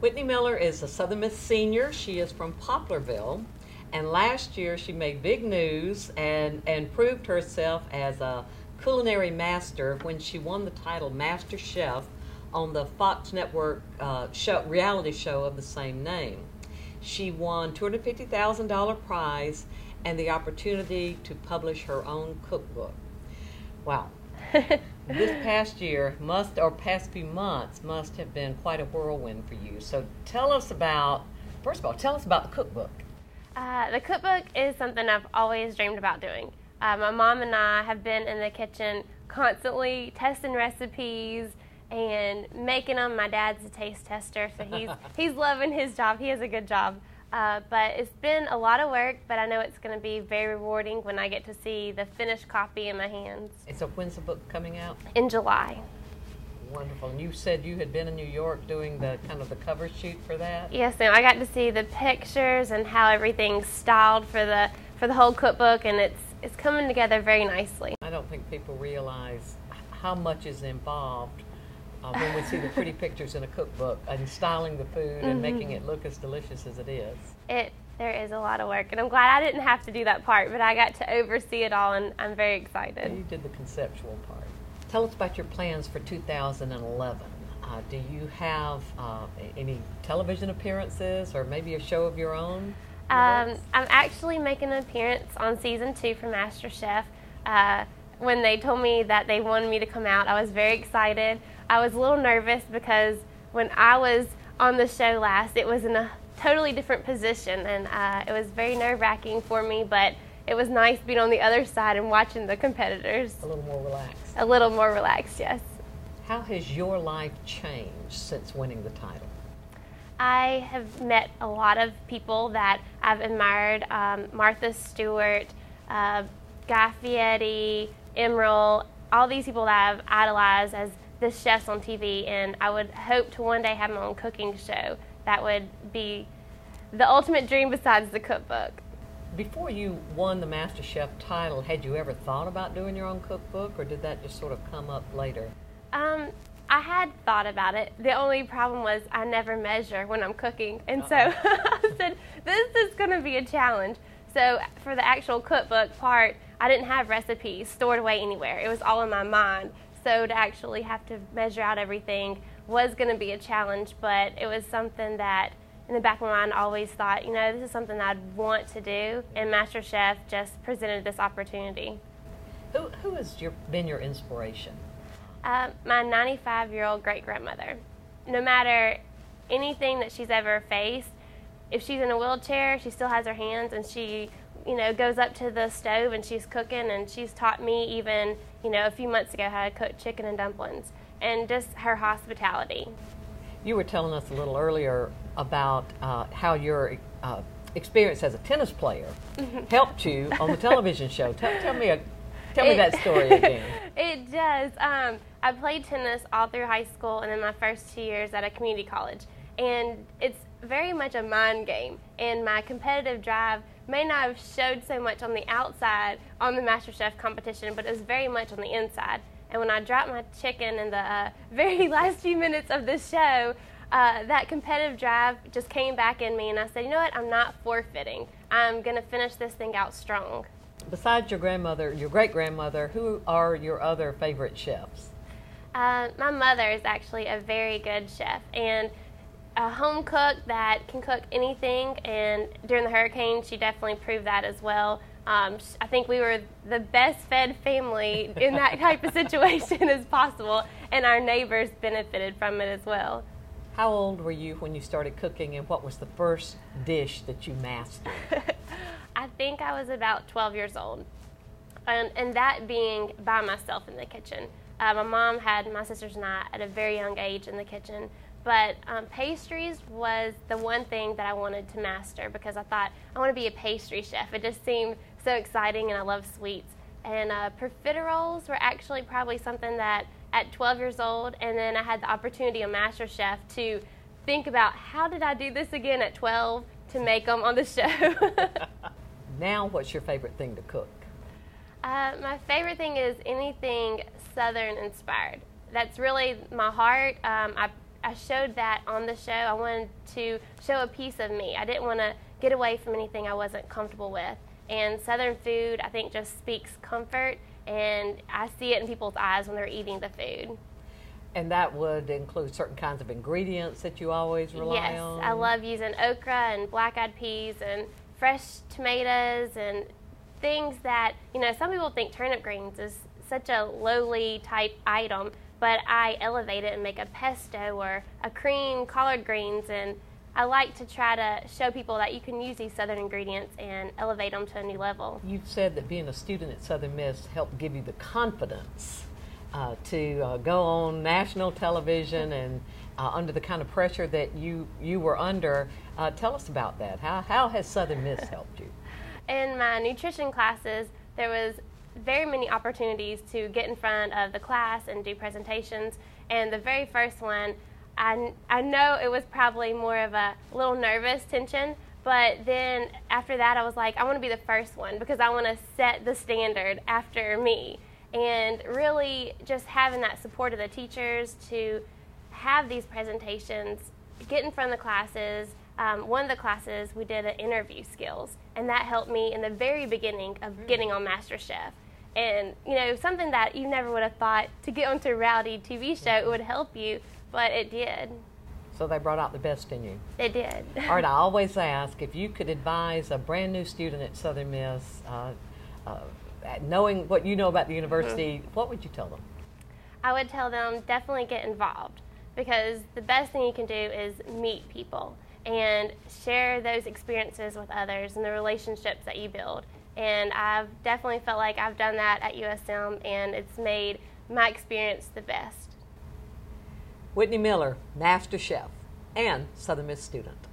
Whitney Miller is a Southern Miss senior. She is from Poplarville. And last year she made big news and proved herself as a culinary master when she won the title Master Chef on the Fox Network reality show of the same name. She won $250,000 prize and the opportunity to publish her own cookbook. Wow. This past year past few months must have been quite a whirlwind for you. So first of all, tell us about the cookbook. The cookbook is something I've always dreamed about doing. My mom and I have been in the kitchen constantly testing recipes and making them. My dad's a taste tester, so he's loving his job. He has a good job. But it's been a lot of work, but I know it's going to be very rewarding when I get to see the finished copy in my hands. And so when's the book coming out? In July. Wonderful. And you said you had been in New York doing the cover shoot for that? Yes, ma'am. I got to see the pictures and how everything's styled for the whole cookbook, and it's coming together very nicely. I don't think people realize how much is involved when we see the pretty pictures in a cookbook and styling the food and making it look as delicious as it is. There is a lot of work, and I'm glad I didn't have to do that part, but I got to oversee it all, and I'm very excited. You did the conceptual part. Tell us about your plans for 2011. Do you have any television appearances or maybe a show of your own? I'm actually making an appearance on season 2 for MasterChef. When they told me that they wanted me to come out, I was very excited. I was a little nervous because when I was on the show last, it was in a totally different position, and it was very nerve-wracking for me, but it was nice being on the other side and watching the competitors. A little more relaxed. A little more relaxed, yes. How has your life changed since winning the title? I have met a lot of people that I've admired, Martha Stewart, Guy Fieri, Emeril, all these people that I've idolized as the chefs on TV, and I would hope to one day have my own cooking show. That would be the ultimate dream besides the cookbook. Before you won the MasterChef title, had you ever thought about doing your own cookbook, or did that just sort of come up later? I had thought about it. The only problem was I never measure when I'm cooking, and so I said, this is going to be a challenge. So for the actual cookbook part, I didn't have recipes stored away anywhere. It was all in my mind. So to actually have to measure out everything was going to be a challenge, but it was something that in the back of my mind I always thought, this is something I'd want to do, and MasterChef just presented this opportunity. Who has been your inspiration? My 95-year-old great-grandmother. No matter anything that she's ever faced, if she's in a wheelchair, she still has her hands, and she goes up to the stove and she's cooking, and she's taught me even, a few months ago how to cook chicken and dumplings, and just her hospitality. You were telling us a little earlier about how your experience as a tennis player helped you on the television show. Tell me that story again. It does. I played tennis all through high school and in my first 2 years at a community college, and it's very much a mind game, and my competitive drive may not have showed so much on the outside on the MasterChef competition, but it was very much on the inside. And when I dropped my chicken in the very last few minutes of the show, that competitive drive just came back in me, and I said, you know what, I'm not forfeiting. I'm going to finish this thing out strong. Besides your great-grandmother, who are your other favorite chefs? My mother is actually a very good chef, and a home cook that can cook anything, and during the hurricane she definitely proved that as well. I think we were the best fed family in that type of situation as possible, and our neighbors benefited from it as well. How old were you when you started cooking, and what was the first dish that you mastered? I think I was about 12 years old, and that being by myself in the kitchen. My mom had my sisters and I at a very young age in the kitchen, but pastries was the one thing that I wanted to master, because I thought, I want to be a pastry chef. It just seemed so exciting, and I love sweets. And profiteroles were actually probably something that at 12 years old, and then I had the opportunity on MasterChef to think about, how did I do this again at 12 to make them on the show? Now, what's your favorite thing to cook? My favorite thing is anything Southern inspired. That's really my heart. I showed that on the show. I wanted to show a piece of me. I didn't want to get away from anything I wasn't comfortable with. And Southern food, I think, just speaks comfort, and I see it in people's eyes when they're eating the food. And that would include certain kinds of ingredients that you always rely on? Yes, I love using okra and black-eyed peas and fresh tomatoes and things that, some people think turnip greens is such a lowly type item, but I elevate it and make a pesto or a cream collard greens, and I like to try to show people that you can use these Southern ingredients and elevate them to a new level. You've said that being a student at Southern Miss helped give you the confidence to go on national television and under the kind of pressure that you were under. Tell us about that. How has Southern Miss helped you? In my nutrition classes, there was very many opportunities to get in front of the class and do presentations. And the very first one, I know it was probably more of a little nervous tension, but then after that I was like, I want to be the first one because I want to set the standard after me. And really just having that support of the teachers to have these presentations, get in front of the classes. One of the classes we did an interview skills, and that helped me in the very beginning of getting on MasterChef. And something that you never would have thought to get onto a reality TV show it would help you, but it did. So they brought out the best in you. They did. All right, I always ask, if you could advise a brand new student at Southern Miss, knowing what you know about the university, what would you tell them? I would tell them definitely get involved, because the best thing you can do is meet people and share those experiences with others and the relationships that you build. And I've definitely felt like I've done that at USM, and it's made my experience the best. Whitney Miller, Master Chef and Southern Miss student.